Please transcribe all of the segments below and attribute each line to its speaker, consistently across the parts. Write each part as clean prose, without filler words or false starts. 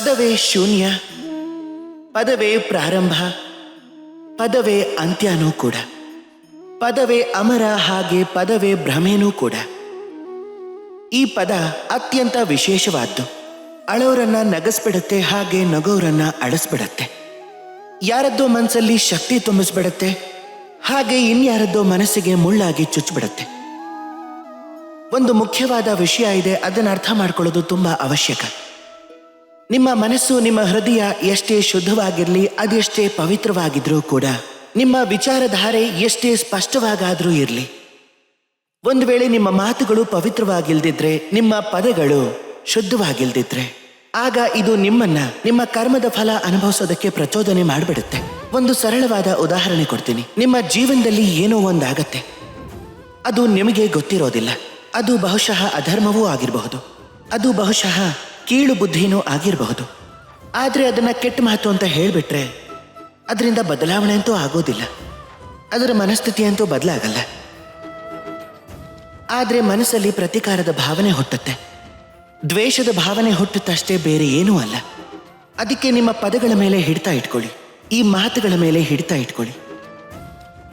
Speaker 1: ಪದವೇ ಶೂನ್ಯ, ಪದವೇ ಪ್ರಾರಂಭ, ಪದವೇ ಅಂತ್ಯನೂ ಕೂಡ. ಪದವೇ ಅಮರ, ಹಾಗೆ ಪದವೇ ಭ್ರಮೆನೂ ಕೂಡ. ಈ ಪದ ಅತ್ಯಂತ ವಿಶೇಷವಾದ್ದು. ಅಳೋರನ್ನ ನಗಸ್ಬಿಡತ್ತೆ, ಹಾಗೆ ನಗೋರನ್ನ ಅಳಿಸ್ಬಿಡತ್ತೆ. ಯಾರದ್ದೋ ಮನಸ್ಸಲ್ಲಿ ಶಕ್ತಿ ತುಂಬಿಸ್ಬಿಡತ್ತೆ, ಹಾಗೆ ಇನ್ಯಾರದ್ದೋ ಮನಸ್ಸಿಗೆ ಮುಳ್ಳಾಗಿ ಚುಚ್ಚಿಬಿಡತ್ತೆ. ಒಂದು ಮುಖ್ಯವಾದ ವಿಷಯ ಇದೆ, ಅದನ್ನು ಅರ್ಥ ಮಾಡ್ಕೊಳ್ಳೋದು ತುಂಬಾ ಅವಶ್ಯಕ. ನಿಮ್ಮ ಮನಸ್ಸು, ನಿಮ್ಮ ಹೃದಯ ಎಷ್ಟೇ ಶುದ್ಧವಾಗಿರಲಿ, ಅದೆಷ್ಟೇ ಪವಿತ್ರವಾಗಿದ್ರೂ ಕೂಡ, ನಿಮ್ಮ ವಿಚಾರಧಾರೆ ಎಷ್ಟೇ ಸ್ಪಷ್ಟವಾಗಾದ್ರೂ ಇರಲಿ, ಒಂದು ವೇಳೆ ನಿಮ್ಮ ಮಾತುಗಳು ಪವಿತ್ರವಾಗಿಲ್ದಿದ್ರೆ, ನಿಮ್ಮ ಪದಗಳು ಶುದ್ಧವಾಗಿಲ್ದಿದ್ರೆ, ಆಗ ಇದು ನಿಮ್ಮನ್ನ ನಿಮ್ಮ ಕರ್ಮದ ಫಲ ಅನುಭವಿಸೋದಕ್ಕೆ ಪ್ರಚೋದನೆ ಮಾಡಿಬಿಡುತ್ತೆ. ಒಂದು ಸರಳವಾದ ಉದಾಹರಣೆ ಕೊಡ್ತೀನಿ. ನಿಮ್ಮ ಜೀವನದಲ್ಲಿ ಏನೋ ಒಂದಾಗತ್ತೆ, ಅದು ನಿಮಗೆ ಗೊತ್ತಿರೋದಿಲ್ಲ. ಅದು ಬಹುಶಃ ಅಧರ್ಮವೂ ಆಗಿರಬಹುದು, ಅದು ಬಹುಶಃ ಕೀಳು ಬುದ್ಧಿನೂ ಆಗಿರಬಹುದು. ಆದರೆ ಅದನ್ನ ಕೆಟ್ಟ ಮಾತು ಅಂತ ಹೇಳಿಬಿಟ್ರೆ ಅದರಿಂದ ಬದಲಾವಣೆ ಅಂತೂ ಆಗೋದಿಲ್ಲ, ಅದರ ಮನಸ್ಥಿತಿ ಅಂತೂ ಬದಲಾಗಲ್ಲ. ಆದರೆ ಮನಸ್ಸಲ್ಲಿ ಪ್ರತೀಕಾರದ ಭಾವನೆ ಹುಟ್ಟುತ್ತೆ, ದ್ವೇಷದ ಭಾವನೆ ಹುಟ್ಟುತ್ತಷ್ಟೇ, ಬೇರೆ ಏನೂ ಅಲ್ಲ. ಅದಕ್ಕೆ ನಿಮ್ಮ ಪದಗಳ ಮೇಲೆ ಹಿಡ್ತಾ ಇಟ್ಕೊಳ್ಳಿ, ಈ ಮಾತುಗಳ ಮೇಲೆ ಹಿಡ್ತಾ ಇಟ್ಕೊಳ್ಳಿ.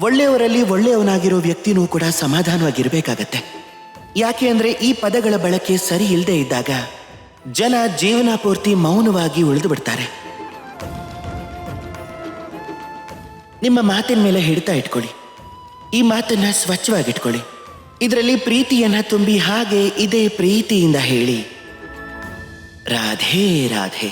Speaker 1: ಒಳ್ಳೆಯವರಲ್ಲಿ ಒಳ್ಳೆಯವನಾಗಿರೋ ವ್ಯಕ್ತಿನೂ ಕೂಡ ಸಮಾಧಾನವಾಗಿರ್ಬೇಕಾಗತ್ತೆ. ಯಾಕೆ ಅಂದ್ರೆ ಈ ಪದಗಳ ಬಳಕೆ ಸರಿ ಇಲ್ಲದೆ ಇದ್ದಾಗ ಜನ ಜೀವನ ಪೂರ್ತಿ ಮೌನವಾಗಿ ಉಳಿದು ಬಿಡ್ತಾರೆ. ನಿಮ್ಮ ಮಾತಿನ ಮೇಲೆ ಹಿಡ್ತಾ ಇಟ್ಕೊಳ್ಳಿ, ಈ ಮಾತನ್ನ ಸ್ವಚ್ಛವಾಗಿಟ್ಕೊಳ್ಳಿ, ಇದರಲ್ಲಿ ಪ್ರೀತಿಯನ್ನ ತುಂಬಿ, ಹಾಗೆ ಇದೇ ಪ್ರೀತಿಯಿಂದ ಹೇಳಿ, ರಾಧೇ ರಾಧೇ.